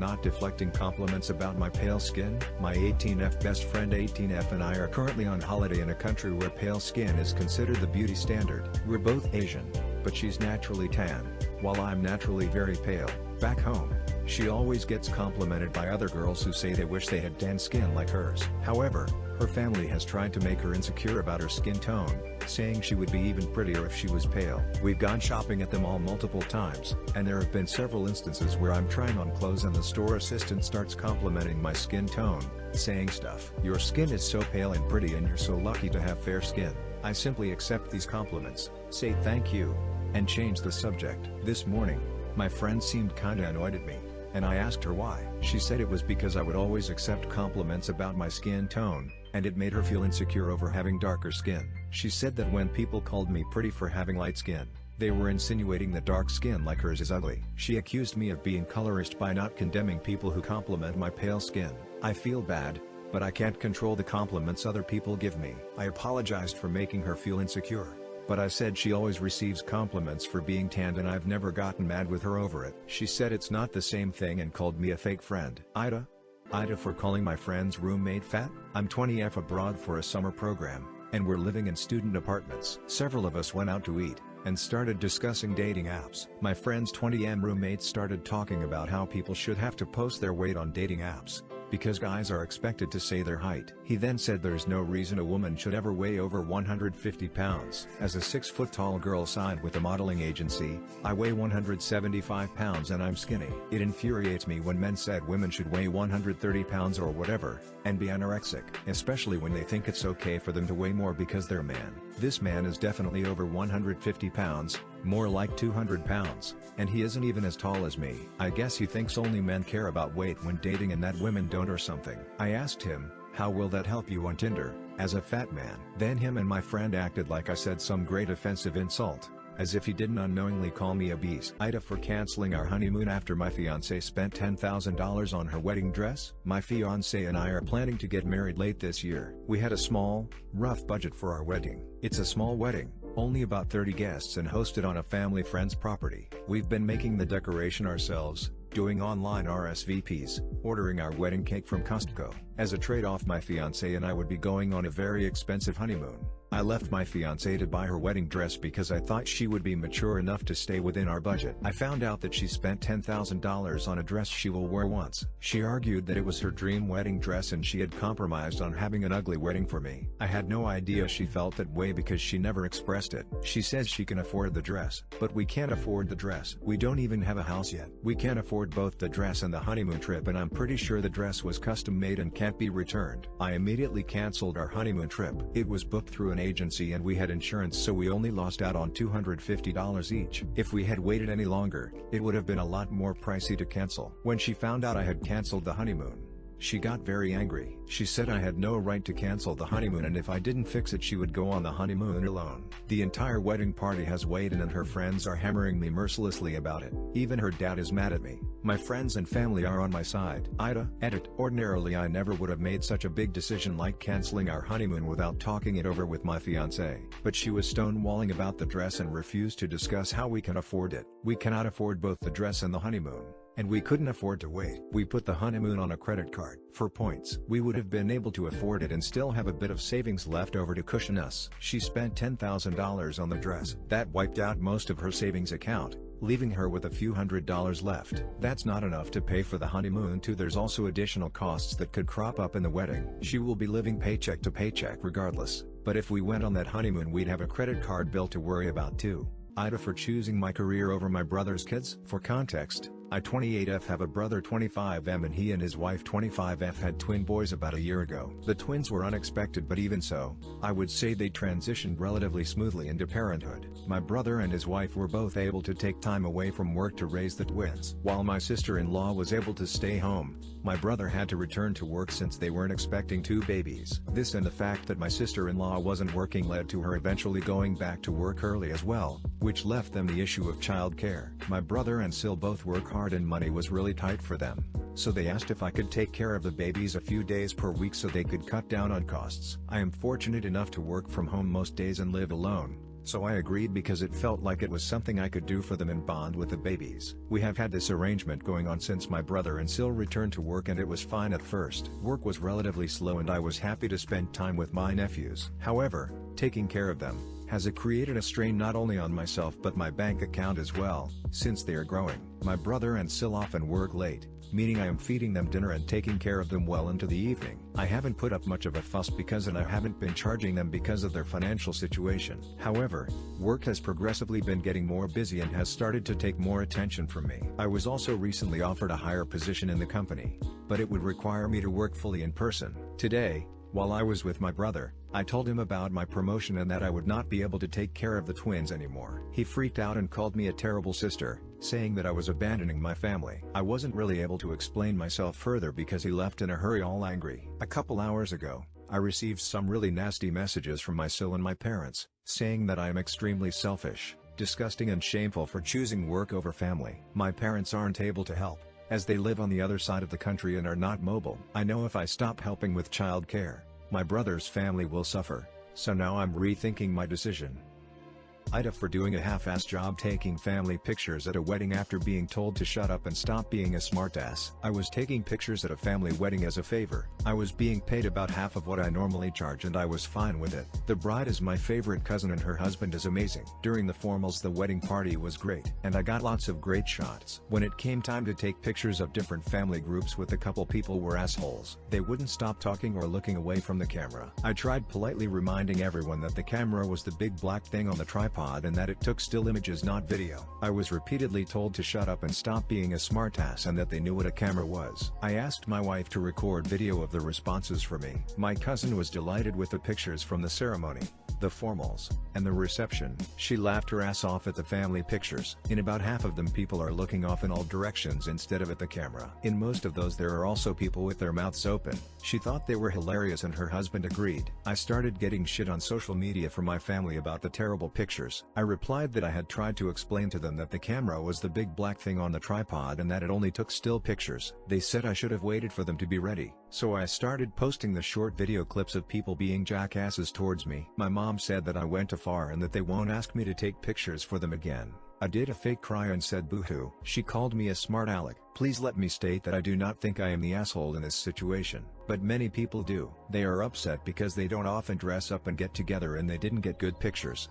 not deflecting compliments about my pale skin. My 18F best friend 18F and I are currently on holiday in a country where pale skin is considered the beauty standard. We're both Asian, but she's naturally tan, while I'm naturally very pale. Back home, she always gets complimented by other girls who say they wish they had tan skin like hers. However, her family has tried to make her insecure about her skin tone, saying she would be even prettier if she was pale. We've gone shopping at the mall multiple times, and there have been several instances where I'm trying on clothes and the store assistant starts complimenting my skin tone, saying stuff. "Your skin is so pale and pretty and you're so lucky to have fair skin." I simply accept these compliments, say thank you, and change the subject. This morning, my friend seemed kinda annoyed at me, and I asked her why. She said it was because I would always accept compliments about my skin tone, and it made her feel insecure over having darker skin. She said that when people called me pretty for having light skin, they were insinuating that dark skin like hers is ugly. She accused me of being colorist by not condemning people who compliment my pale skin. I feel bad, but I can't control the compliments other people give me. I apologized for making her feel insecure, but I said she always receives compliments for being tanned and I've never gotten mad with her over it. She said it's not the same thing and called me a fake friend. AITA for calling my friend's roommate fat? I'm 20F abroad for a summer program, and we're living in student apartments. Several of us went out to eat, and started discussing dating apps. My friend's 20M roommate started talking about how people should have to post their weight on dating apps, because guys are expected to say their height. He then said there's no reason a woman should ever weigh over 150 pounds. As a 6-foot-tall girl signed with a modeling agency, I weigh 175 pounds and I'm skinny. It infuriates me when men said women should weigh 130 pounds or whatever, and be anorexic, especially when they think it's okay for them to weigh more because they're a man. This man is definitely over 150 pounds, more like 200 pounds, and he isn't even as tall as me. I guess he thinks only men care about weight when dating and that women don't or something. I asked him, how will that help you on Tinder, as a fat man? Then him and my friend acted like I said some great offensive insult, as if he didn't unknowingly call me obese. AITA for canceling our honeymoon after my fiancée spent $10,000 on her wedding dress. My fiancée and I are planning to get married late this year. We had a small, rough budget for our wedding. It's a small wedding, only about 30 guests and hosted on a family friend's property. We've been making the decoration ourselves, doing online RSVPs, ordering our wedding cake from Costco. As a trade-off, my fiancée and I would be going on a very expensive honeymoon. I left my fiancée to buy her wedding dress because I thought she would be mature enough to stay within our budget. I found out that she spent $10,000 on a dress she will wear once. She argued that it was her dream wedding dress and she had compromised on having an ugly wedding for me. I had no idea she felt that way because she never expressed it. She says she can afford the dress, but we can't afford the dress. We don't even have a house yet. We can't afford both the dress and the honeymoon trip, and I'm pretty sure the dress was custom made and can't be returned. I immediately canceled our honeymoon trip. It was booked through an agency and we had insurance, so we only lost out on $250 each. If we had waited any longer, it would have been a lot more pricey to cancel. When she found out I had canceled the honeymoon, she got very angry. She said I had no right to cancel the honeymoon and if I didn't fix it she would go on the honeymoon alone. The entire wedding party has weighed in and her friends are hammering me mercilessly about it. Even her dad is mad at me. My friends and family are on my side. AITA, edit. Ordinarily I never would have made such a big decision like canceling our honeymoon without talking it over with my fiancée. But she was stonewalling about the dress and refused to discuss how we can afford it. We cannot afford both the dress and the honeymoon, and we couldn't afford to wait. We put the honeymoon on a credit card. For points, we would have been able to afford it and still have a bit of savings left over to cushion us. She spent $10,000 on the dress. That wiped out most of her savings account, leaving her with a few $100s left. That's not enough to pay for the honeymoon too. There's also additional costs that could crop up in the wedding. She will be living paycheck to paycheck regardless, but if we went on that honeymoon we'd have a credit card bill to worry about too. AITA for choosing my career over my brother's kids. For context, I 28F have a brother 25M and he and his wife 25F had twin boys about a year ago. The twins were unexpected, but even so, I would say they transitioned relatively smoothly into parenthood. My brother and his wife were both able to take time away from work to raise the twins. While my sister-in-law was able to stay home, my brother had to return to work since they weren't expecting 2 babies. This and the fact that my sister-in-law wasn't working led to her eventually going back to work early as well, which left them the issue of childcare. My brother and Sil both work hard and money was really tight for them, so they asked if I could take care of the babies a few days per week so they could cut down on costs. I am fortunate enough to work from home most days and live alone, so I agreed because it felt like it was something I could do for them and bond with the babies. We have had this arrangement going on since my brother and Sil returned to work, and it was fine at first. Work was relatively slow and I was happy to spend time with my nephews. However, taking care of them has created a strain not only on myself but my bank account as well, since they are growing. My brother and Sil often work late, meaning I am feeding them dinner and taking care of them well into the evening. I haven't put up much of a fuss because and I haven't been charging them because of their financial situation. However, work has progressively been getting more busy and has started to take more attention from me. I was also recently offered a higher position in the company, but it would require me to work fully in person. Today, while I was with my brother, I told him about my promotion and that I would not be able to take care of the twins anymore. He freaked out and called me a terrible sister, saying that I was abandoning my family. I wasn't really able to explain myself further because he left in a hurry, all angry. A couple hours ago, I received some really nasty messages from my Sil and my parents, saying that I am extremely selfish, disgusting and shameful for choosing work over family. My parents aren't able to help, as they live on the other side of the country and are not mobile. I know if I stop helping with child care, my brother's family will suffer, so now I'm rethinking my decision. AITA for doing a half-ass job taking family pictures at a wedding after being told to shut up and stop being a smartass. I was taking pictures at a family wedding as a favor. I was being paid about half of what I normally charge and I was fine with it. The bride is my favorite cousin and her husband is amazing. During the formals the wedding party was great, and I got lots of great shots. When it came time to take pictures of different family groups with a couple, people were assholes. They wouldn't stop talking or looking away from the camera. I tried politely reminding everyone that the camera was the big black thing on the tripod and that it took still images, not video. I was repeatedly told to shut up and stop being a smartass and that they knew what a camera was. I asked my wife to record video of the responses for me. My cousin was delighted with the pictures from the ceremony, the formals, and the reception. She laughed her ass off at the family pictures. In about half of them people are looking off in all directions instead of at the camera. In most of those there are also people with their mouths open. She thought they were hilarious and her husband agreed. I started getting shit on social media from my family about the terrible pictures. I replied that I had tried to explain to them that the camera was the big black thing on the tripod and that it only took still pictures. They said I should have waited for them to be ready, so I started posting the short video clips of people being jackasses towards me. My mom said that I went too far and that they won't ask me to take pictures for them again. I did a fake cry and said boo-hoo. She called me a smart aleck. Please let me state that I do not think I am the asshole in this situation, but many people do. They are upset because they don't often dress up and get together and they didn't get good pictures.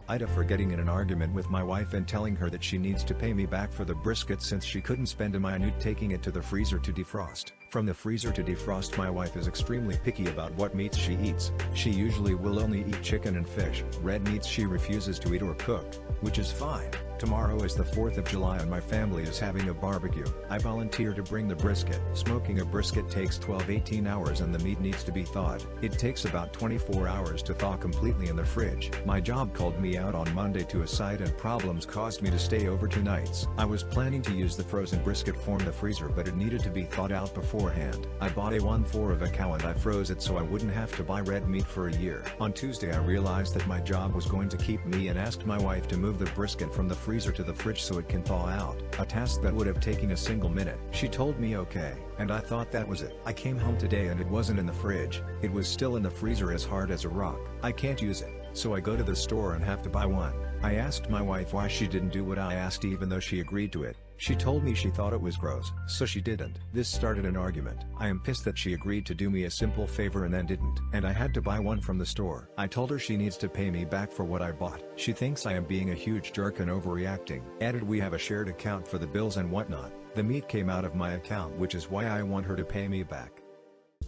AITA for getting in an argument with my wife and telling her that she needs to pay me back for the brisket since she couldn't spend a minute taking it to the freezer to defrost. From the freezer to defrost, my wife is extremely picky about what meats she eats. She usually will only eat chicken and fish. Red meats she refuses to eat or cook, which is fine. Tomorrow is the 4th of July and my family is having a barbecue. I volunteer to bring the brisket. Smoking a brisket takes 12-18 hours and the meat needs to be thawed. It takes about 24 hours to thaw completely in the fridge. My job called me out on Monday to a site and problems caused me to stay over 2 nights. I was planning to use the frozen brisket from the freezer but it needed to be thawed out beforehand. I bought a 1/4 of a cow and I froze it so I wouldn't have to buy red meat for a year. On Tuesday I realized that my job was going to keep me and asked my wife to move the brisket from the freezer to the fridge so it can thaw out, a task that would have taken a single minute. She told me okay, and I thought that was it. I came home today and it wasn't in the fridge, it was still in the freezer as hard as a rock. I can't use it, so I go to the store and have to buy one. I asked my wife why she didn't do what I asked even though she agreed to it. She told me she thought it was gross, so she didn't. This started an argument. I am pissed that she agreed to do me a simple favor and then didn't, and I had to buy one from the store. I told her she needs to pay me back for what I bought. She thinks I am being a huge jerk and overreacting. Added we have a shared account for the bills and whatnot. The meat came out of my account, which is why I want her to pay me back.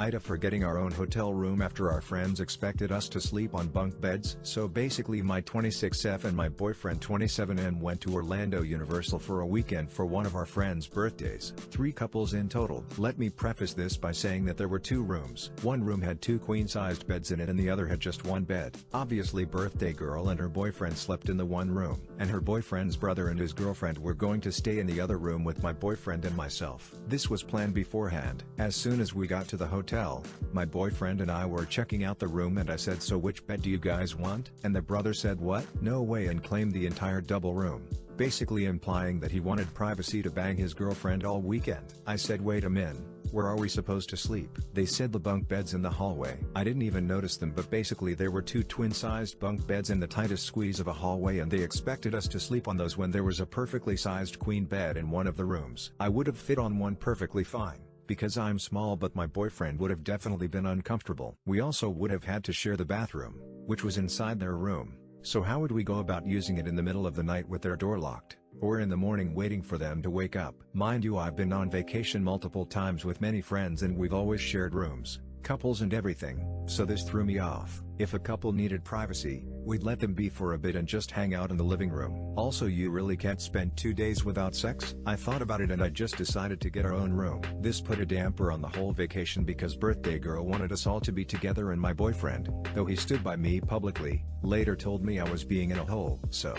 AITA for getting our own hotel room after our friends expected us to sleep on bunk beds. So basically my 26F and my boyfriend 27M went to Orlando Universal for a weekend for one of our friends' birthdays. 3 couples in total. Let me preface this by saying that there were 2 rooms. One room had 2 queen-sized beds in it and the other had just 1 bed. Obviously birthday girl and her boyfriend slept in the one room, and her boyfriend's brother and his girlfriend were going to stay in the other room with my boyfriend and myself. This was planned beforehand. As soon as we got to the hotel, my boyfriend and I were checking out the room and I said, "So which bed do you guys want?" And the brother said, "What? No way," and claimed the entire double room, basically implying that he wanted privacy to bang his girlfriend all weekend. I said, "Wait a minute, Where are we supposed to sleep? They said the bunk beds in the hallway. I didn't even notice them, but basically there were 2 twin-sized bunk beds in the tightest squeeze of a hallway, and they expected us to sleep on those when there was a perfectly sized queen bed in one of the rooms. I would have fit on one perfectly fine, because I'm small, but my boyfriend would have definitely been uncomfortable. We also would have had to share the bathroom, which was inside their room. So how would we go about using it in the middle of the night with their door locked, or in the morning waiting for them to wake up? Mind you, I've been on vacation multiple times with many friends and we've always shared rooms, couples and everything, so this threw me off. If a couple needed privacy, we'd let them be for a bit and just hang out in the living room. Also, you really can't spend 2 days without sex? I thought about it and I just decided to get our own room. This put a damper on the whole vacation because birthday girl wanted us all to be together, and my boyfriend, though he stood by me publicly, later told me I was being in a hole. So,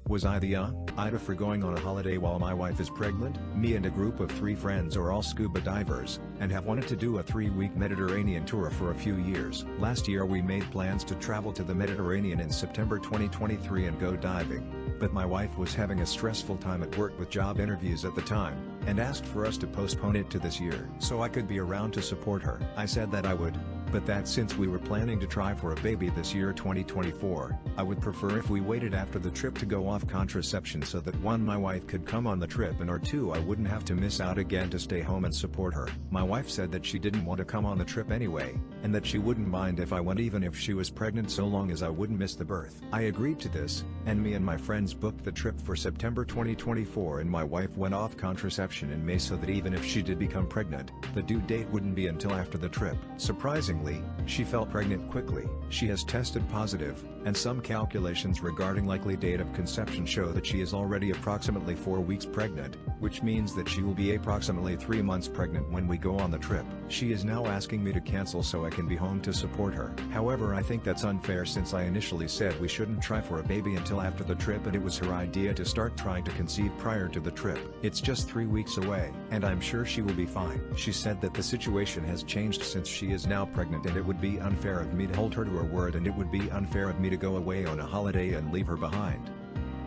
was I the AITA for going on a holiday while my wife is pregnant? Me and a group of 3 friends are all scuba divers, and have wanted to do a 3-week Mediterranean tour for a few years. Last year we made plans to travel to the Mediterranean in September 2023 and go diving, but my wife was having a stressful time at work with job interviews at the time, and asked for us to postpone it to this year so I could be around to support her. I said that I would, but that since we were planning to try for a baby this year 2024, I would prefer if we waited after the trip to go off contraception so that 1, my wife could come on the trip, and or 2, I wouldn't have to miss out again to stay home and support her. My wife said that she didn't want to come on the trip anyway, and that she wouldn't mind if I went even if she was pregnant so long as I wouldn't miss the birth. I agreed to this, and me and my friends booked the trip for September 2024, and my wife went off contraception in May so that even if she did become pregnant, the due date wouldn't be until after the trip. Surprisingly, she fell pregnant quickly. She has tested positive, and some calculations regarding likely date of conception show that she is already approximately 4 weeks pregnant, which means that she will be approximately 3 months pregnant when we go on the trip. She is now asking me to cancel so I can be home to support her. However, I think that's unfair since I initially said we shouldn't try for a baby until after the trip, and it was her idea to start trying to conceive prior to the trip. It's just 3 weeks away, and I'm sure she will be fine. She said that the situation has changed since she is now pregnant, and it would be unfair of me to hold her to her word, and it would be unfair of me to go away on a holiday and leave her behind.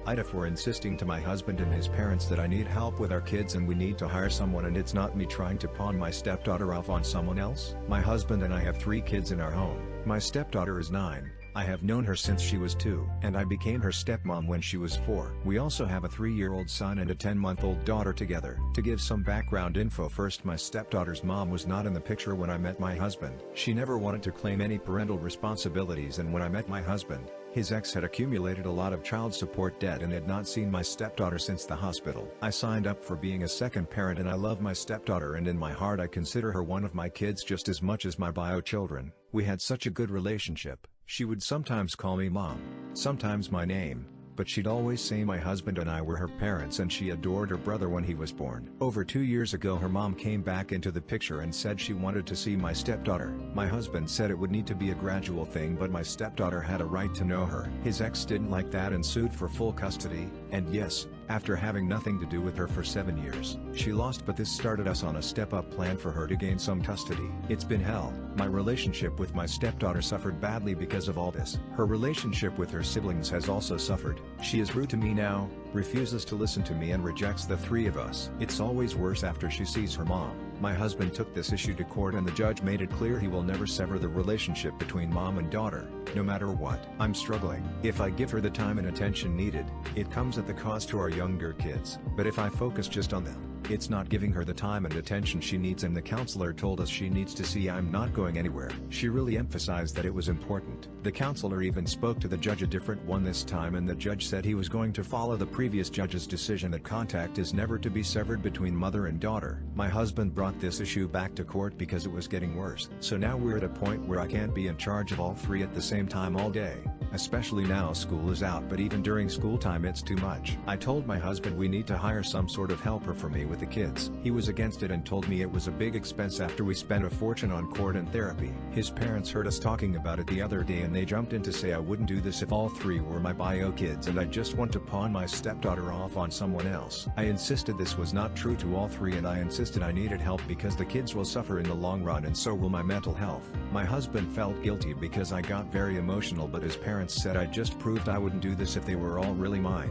AITA for insisting to my husband and his parents that I need help with our kids and we need to hire someone, and it's not me trying to pawn my stepdaughter off on someone else. My husband and I have 3 kids in our home. My stepdaughter is 9. I have known her since she was 2, and I became her stepmom when she was 4. We also have a 3-year-old son and a 10-month-old daughter together. To give some background info first, my stepdaughter's mom was not in the picture when I met my husband. She never wanted to claim any parental responsibilities, and when I met my husband, his ex had accumulated a lot of child support debt and had not seen my stepdaughter since the hospital. I signed up for being a second parent, and I love my stepdaughter, and in my heart I consider her one of my kids just as much as my bio children. We had such a good relationship. She would sometimes call me mom, sometimes my name, but she'd always say my husband and I were her parents, and she adored her brother when he was born. Over 2 years ago her mom came back into the picture and said she wanted to see my stepdaughter. My husband said it would need to be a gradual thing, but my stepdaughter had a right to know her. His ex didn't like that and sued for full custody, and yes, after having nothing to do with her for 7 years, she lost, but this started us on a step-up plan for her to gain some custody. It's been hell. My relationship with my stepdaughter suffered badly because of all this. Her relationship with her siblings has also suffered. She is rude to me now, refuses to listen to me, and rejects the 3 of us. It's always worse after she sees her mom. My husband took this issue to court, and the judge made it clear he will never sever the relationship between mom and daughter, no matter what. I'm struggling. If I give her the time and attention needed, it comes at the cost to our younger kids. But if I focus just on them, it's not giving her the time and attention she needs, and the counselor told us she needs to see I'm not going anywhere. She really emphasized that it was important. The counselor even spoke to the judge, a different one this time, and the judge said he was going to follow the previous judge's decision that contact is never to be severed between mother and daughter. My husband brought this issue back to court because it was getting worse. So now we're at a point where I can't be in charge of all 3 at the same time all day. Especially now school is out, but even during school time it's too much. I told my husband we need to hire some sort of helper for me with the kids. He was against it and told me it was a big expense after we spent a fortune on court and therapy. His parents heard us talking about it the other day, and they jumped in to say I wouldn't do this if all 3 were my bio kids, and I just want to pawn my stepdaughter off on someone else. I insisted this was not true to all 3, and I insisted I needed help because the kids will suffer in the long run, and so will my mental health. My husband felt guilty because I got very emotional, but his parents said I just proved I wouldn't do this if they were all really mine.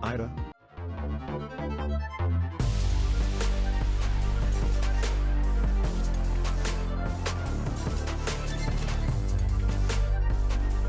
AITA.